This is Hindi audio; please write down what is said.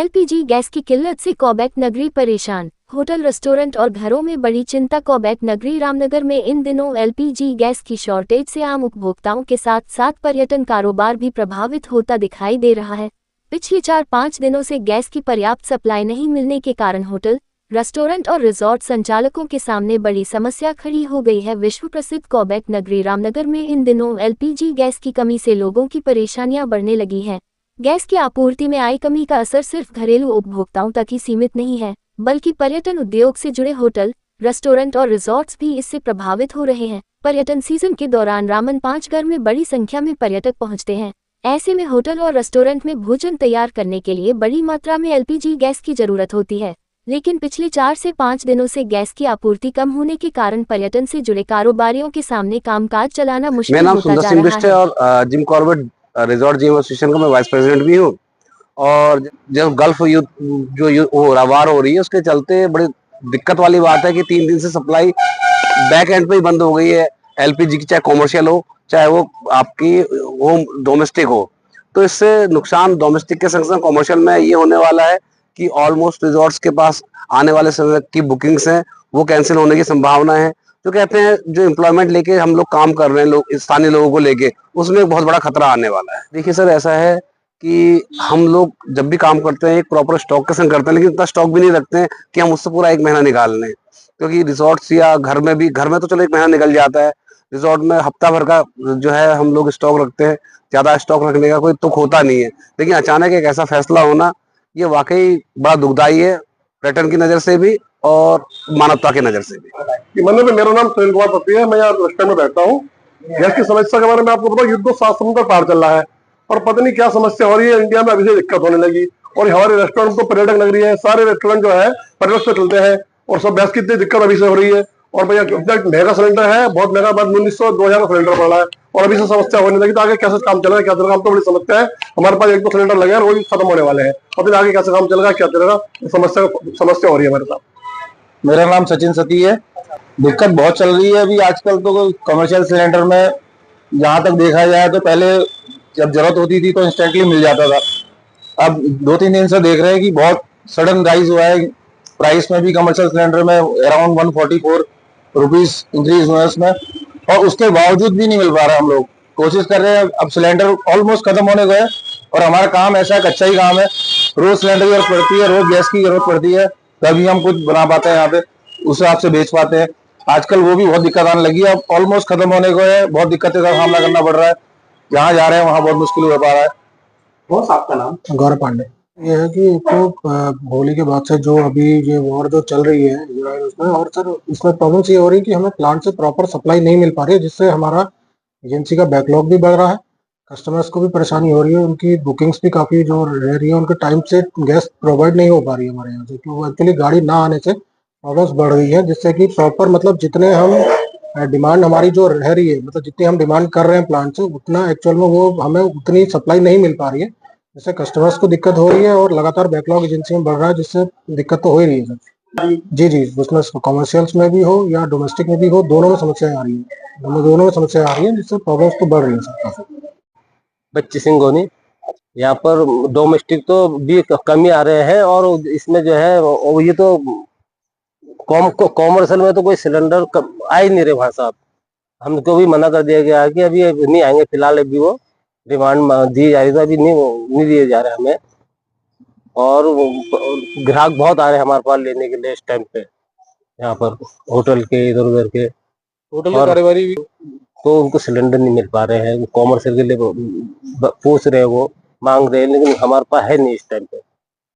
एलपीजी गैस की किल्लत से क्वेबेक नगरी परेशान। होटल, रेस्टोरेंट और घरों में बड़ी चिंता। क्वेबेक नगरी रामनगर में इन दिनों एलपीजी गैस की शॉर्टेज से आम उपभोक्ताओं के साथ साथ पर्यटन कारोबार भी प्रभावित होता दिखाई दे रहा है। पिछले 4-5 दिनों से गैस की पर्याप्त सप्लाई नहीं मिलने के कारण होटल, रेस्टोरेंट और रिजॉर्ट संचालकों के सामने बड़ी समस्या खड़ी हो गई है। विश्व प्रसिद्ध क्वेबेक नगरी रामनगर में इन दिनों एलपीजी गैस की कमी से लोगों की परेशानियां बढ़ने लगी हैं। गैस की आपूर्ति में आई कमी का असर सिर्फ घरेलू उपभोक्ताओं तक ही सीमित नहीं है, बल्कि पर्यटन उद्योग से जुड़े होटल, रेस्टोरेंट और रिजॉर्ट्स भी इससे प्रभावित हो रहे हैं। पर्यटन सीजन के दौरान रामन 5 घर में बड़ी संख्या में पर्यटक पहुंचते हैं। ऐसे में होटल और रेस्टोरेंट में भोजन तैयार करने के लिए बड़ी मात्रा में एलपीजी गैस की जरूरत होती है। लेकिन पिछले 4 से 5 दिनों से गैस की आपूर्ति कम होने के कारण पर्यटन से जुड़े कारोबारियों के सामने कामकाज चलाना मुश्किल होता जा रहा है। और Jim Corbett resort gym association का मैं वाइस प्रेसिडेंट भी हूँ। और जब गल्फ युद्ध वार हो रही है, उसके चलते बड़ी दिक्कत वाली बात है कि 3 दिन से सप्लाई बैक एंड पे ही बंद हो गई है एलपीजी की, चाहे कॉमर्शियल हो चाहे वो आपकी होम डोमेस्टिक हो। तो इससे नुकसान डोमेस्टिक के संग संग कॉमर्शियल में ये होने वाला है कि ऑलमोस्ट रिजॉर्ट्स के पास आने वाले समय की बुकिंग्स हैं वो कैंसिल होने की संभावना है। तो कहते हैं जो एम्प्लॉयमेंट लेके हम लोग काम कर रहे हैं, लोग स्थानीय लोगों को लेके, उसमें एक बहुत बड़ा खतरा आने वाला है। देखिए सर, ऐसा है कि हम लोग जब भी काम करते हैं एक प्रॉपर स्टॉक के संग करते हैं, लेकिन इतना स्टॉक भी नहीं रखते हैं कि हम उससे पूरा 1 महीना निकाल लें। क्योंकि रिजॉर्ट्स या घर में तो चलो 1 महीना निकल जाता है, रिजॉर्ट में हफ्ता भर का जो है हम लोग स्टॉक रखते हैं। ज्यादा स्टॉक रखने का कोई तुक होता नहीं है, लेकिन अचानक एक ऐसा फैसला होना ये वाकई बड़ा दुखदायी है, पर्यटन की नजर से भी और मानवता की नजर से भी। मतलब मेरा नाम सुनील कुमार पति है, मैं यहाँ रेस्टोरेंट में रहता हूँ। गैस की समस्या के बारे में आपको बताऊँ, युद्ध 7 समुद्र पार चल रहा है और पता नहीं क्या समस्या हो रही है इंडिया में, अभी से दिक्कत होने लगी। और हमारे रेस्टोरेंट तो पर्यटक नगरी है, सारे रेस्टोरेंट जो है पर्यटक से चलते हैं और सब गैस की इतनी दिक्कत अभी से हो रही है। और भैया महंगा सिलेंडर है, बहुत महंगा, 1900-2000 का सिलेंडर पड़ रहा है और अभी से समस्या होने लगी। तो आगे कैसे काम चलेगा, क्या चलेगा, हम तो बड़ी समस्या है। हमारे पास 1-2 सिलेंडर लगे हैं, वो भी खत्म होने वाले हैं। और फिर आगे कैसे काम चलेगा, क्या चलेगा, समस्या हो रही है हमारे साथ। मेरा नाम सचिन सती है। दिक्कत बहुत चल रही है अभी आजकल तो कमर्शियल सिलेंडर में। जहां तक देखा जाए तो पहले जब जरूरत होती थी तो इंस्टेंटली मिल जाता था। अब 2-3 दिन से देख रहे हैं कि बहुत सडन राइज हुआ है प्राइस में भी। कमर्शियल सिलेंडर में अराउंड 144 रुपीज इंक्रीज हुआ है उसमें, और उसके बावजूद भी नहीं मिल पा रहा। हम लोग कोशिश कर रहे हैं, अब सिलेंडर ऑलमोस्ट खत्म होने गए और हमारा काम ऐसा है, कच्चा ही काम है। रोज सिलेंडर की जरूरत पड़ती है, रोज गैस की जरूरत पड़ती है, तभी हम कुछ बना पाते हैं यहाँ पे, उस हिसाब से बेच पाते हैं। आजकल वो भी बहुत दिक्कत आने लगी है, अब ऑलमोस्ट खत्म होने को है, बहुत दिक्कतें का सामना करना पड़ रहा है। जहाँ जा रहे हैं वहाँ बहुत मुश्किल हो पा रहा है। बहुत आपका नाम? गौरव पांडे। ये है कि तो होली के बाद से जो अभी ये वॉर जो चल रही है इजराइल उसमें, और सर इसमें प्रॉब्लम ये हो रही है कि हमें प्लांट से प्रॉपर सप्लाई नहीं मिल पा रही है, जिससे हमारा एजेंसी का बैकलॉग भी बढ़ रहा है। कस्टमर्स को भी परेशानी हो रही है, उनकी बुकिंग्स भी काफ़ी जो रह रही है, उनके टाइम से गैस प्रोवाइड नहीं हो पा रही है हमारे यहाँ से। तो एक्चुअली गाड़ी ना आने से प्रॉब्लम्स बढ़ रही है, जिससे कि प्रॉपर मतलब जितने हम डिमांड हमारी जो रह रही है, मतलब जितनी हम डिमांड कर रहे हैं प्लांट से, उतना एक्चुअल में वो हमें उतनी सप्लाई नहीं मिल पा रही है, जिससे कस्टमर्स को दिक्कत हो रही है और लगातार बैकलॉग एजेंसी में बढ़ रहा है, जिससे दिक्कत तो हो ही रही है सर। जी, उसमें कॉमर्शियल्स में भी हो या डोमेस्टिक में भी हो, दोनों में समस्याएं आ रही है, दोनों में समस्या आ रही है, जिससे प्रॉब्लम्स तो बढ़ रही है सर काफी। बच्ची सिंह गोनी। यहाँ पर डोमेस्टिक तो भी कमी आ रहे हैं और इसमें जो है ये तो कॉमर्शियल में तो कोई सिलेंडर आ ही नहीं रहे भाई साहब। हमको भी मना कर दिया गया है कि अभी नहीं आएंगे, फिलहाल अभी वो डिमांड दी जा रही है, अभी नहीं दिए जा रहे हमें। और ग्राहक बहुत आ रहे हैं हमारे पास लेने के लिए इस टाइम पे, यहाँ पर होटल के इधर उधर के होटल की कारोबारी भी, तो उनको सिलेंडर नहीं मिल पा रहे हैं। कॉमर्शियल के लिए पूछ रहे हैं, वो मांग रहे हैं, लेकिन हमारे पास है नहीं इस टाइम पे।